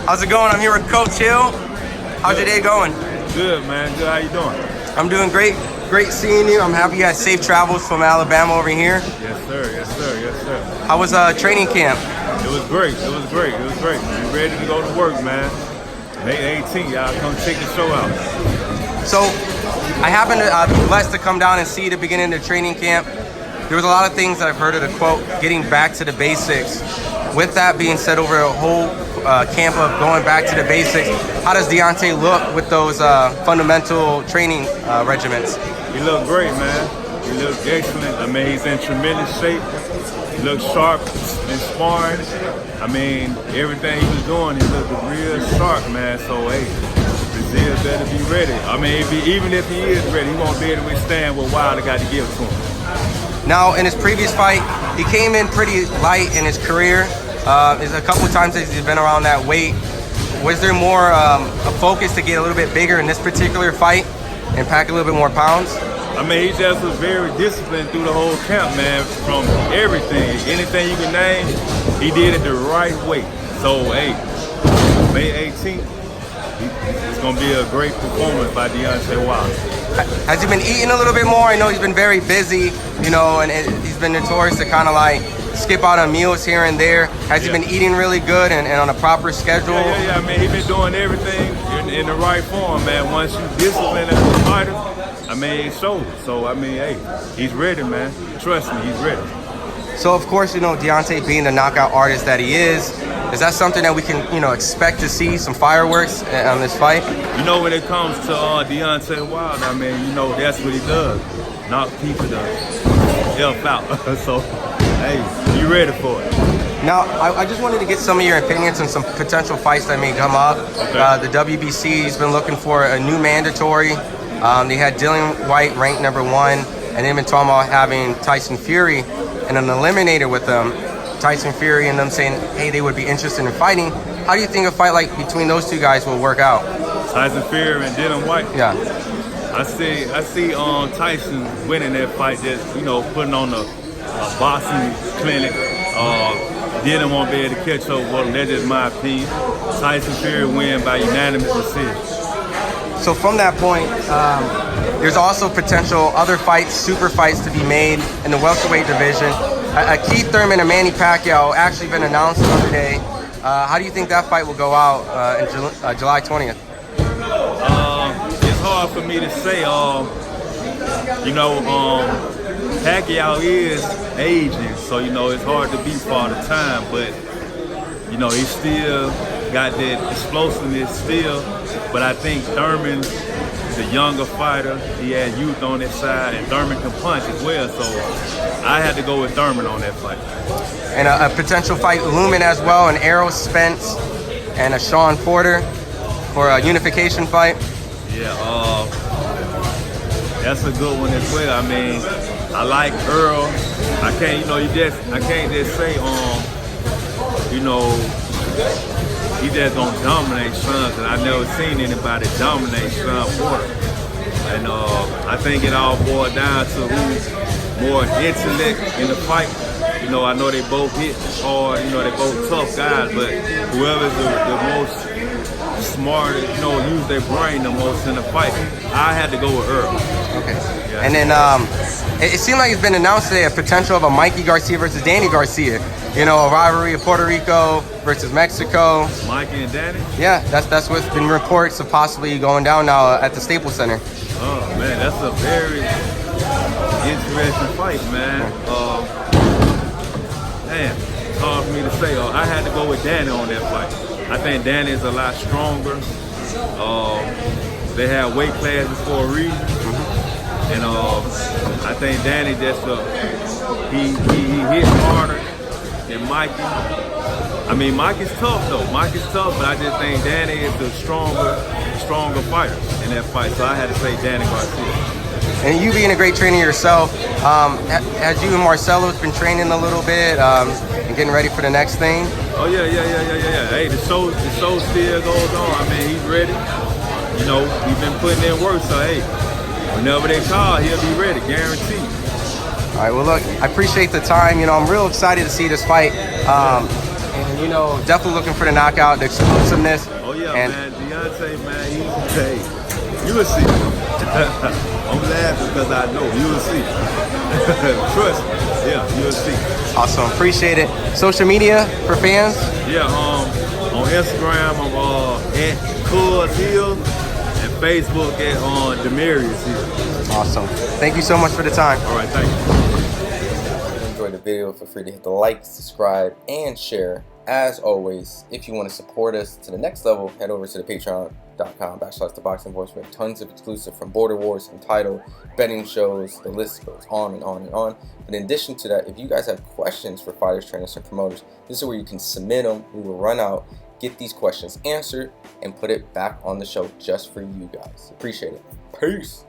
How's it going? I'm here with Coach Hill. How's your day going? Good, man. Good. How you doing? I'm doing great. Great seeing you. I'm happy you had safe travels from Alabama over here. Yes, sir. Yes, sir. Yes, sir. How was training camp? It was great. It was great. It was great. We ready to go to work, man. May 18th, y'all come check the show out. So, I happened to blessed to come down and see the beginning of the training camp. There was a lot of things that I've heard of the quote, getting back to the basics. With that being said, over a whole camp of going back to the basics, how does Deontay look with those fundamental training regiments? He looked great, man. He looked excellent. I mean, he's in tremendous shape. He looked sharp in sparring. I mean, everything he was doing, he looked real sharp, man. So, hey, Brazil better be ready. I mean, even if he is ready, he won't be able to withstand what Wilder got to give to him. Now, in his previous fight, he came in pretty light in his career. There's a couple of times that he's been around that weight. Was there more a focus to get a little bit bigger in this particular fight and pack a little bit more pounds? I mean, he just was very disciplined through the whole camp, man, from everything. Anything you can name, he did it the right way. So, hey, May 18th, it's going to be a great performance by Deontay Wilder. Has he been eating a little bit more? I know he's been very busy, you know, and he's been notorious to kind of like skip out on meals here and there. Has he been eating really good and on a proper schedule? Yeah. I mean, he's been doing everything in the right form, man. Once you discipline as a fighter, I mean, it shows. So, I mean, hey, he's ready, man. Trust me, he's ready. So, of course, you know, Deontay being the knockout artist that he is that something that we can, you know, expect to see some fireworks on this fight? You know, when it comes to Deontay Wilder, I mean, you know, that's what he does. Knock people the F out. So, hey, you ready for it? Now, I just wanted to get some of your opinions on some potential fights that may come up. Okay. The WBC's been looking for a new mandatory. They had Dillian White ranked #1, and they've been talking about having Tyson Fury and an eliminator with them. Tyson Fury and them saying, hey, they would be interested in fighting. How do you think a fight like between those two guys will work out? Tyson Fury and Dillian White? Yeah. I see Tyson winning that fight, just, you know, putting on a boxing clinic. Dylan won't be able to catch up with him. That's just my opinion. Tyson Fury win by unanimous decision. So from that point, there's also potential other fights, super fights to be made in the welterweight division. Keith Thurman and Manny Pacquiao actually been announced the other day. How do you think that fight will go out in July 20th? It's hard for me to say. You know, Pacquiao is aging, so, you know, it's hard to beat for all the time, but, you know, he still got that explosiveness still, but I think Thurman is a younger fighter. He has youth on his side, and Thurman can punch as well, so I had to go with Thurman on that fight. And a potential fight looming as well, an Errol Spence and a Sean Porter for a unification fight. Yeah, that's a good one as well. I mean, I like Earl. I can't just say, you know, he just gonna dominate Sean, because I never seen anybody dominate Sean Porter. And I think it all boils down to who's more intellect in the fight. You know, I know they both hit hard, you know, they both tough guys, but whoever's the most smart, you know, use their brain the most in the fight, I had to go with Earl. Okay. Yeah. And then it seemed like it's been announced today a potential of a Mikey Garcia versus Danny Garcia. You know, a rivalry of Puerto Rico versus Mexico. Mikey and Danny? Yeah, that's what's been reports of possibly going down now at the Staples Center. Oh man, that's a very interesting fight, man. Man, it's hard for me to say. I had to go with Danny on that fight. I think Danny is a lot stronger. They have weight classes for a reason. And I think Danny just he hits harder than Mikey. I mean, Mikey's tough though. Mikey's tough, but I just think Danny is the stronger fighter in that fight. So I had to say Danny Garcia. And you being a great trainer yourself, has you and Marcelo been training a little bit and getting ready for the next thing? Oh yeah. Hey, the show still goes on. I mean, he's ready. You know, we've been putting in work, so hey, whenever they call, he'll be ready, guaranteed. All right, well look, I appreciate the time. You know, I'm real excited to see this fight. And you know, definitely looking for the knockout, the explosiveness. Oh yeah, and man, Deontay, man, you will see. I'm laughing because I know you will see. Trust me, yeah, you will see. Awesome, appreciate it. Social media for fans? Yeah, on Instagram, I'm at Cuz Hill, and Facebook at Demarius Hill. Awesome. Thank you so much for the time. All right, thank you. If you enjoyed the video, feel free to hit the like, subscribe, and share. As always, if you want to support us to the next level, head over to the patreon.com/ThaBoxingVoice. We have tons of exclusive from Border Wars, Entitled, betting shows, the list goes on and on and on. But in addition to that, if you guys have questions for fighters, trainers, and promoters, this is where you can submit them. We will run out, get these questions answered, and put it back on the show just for you guys. Appreciate it. Peace.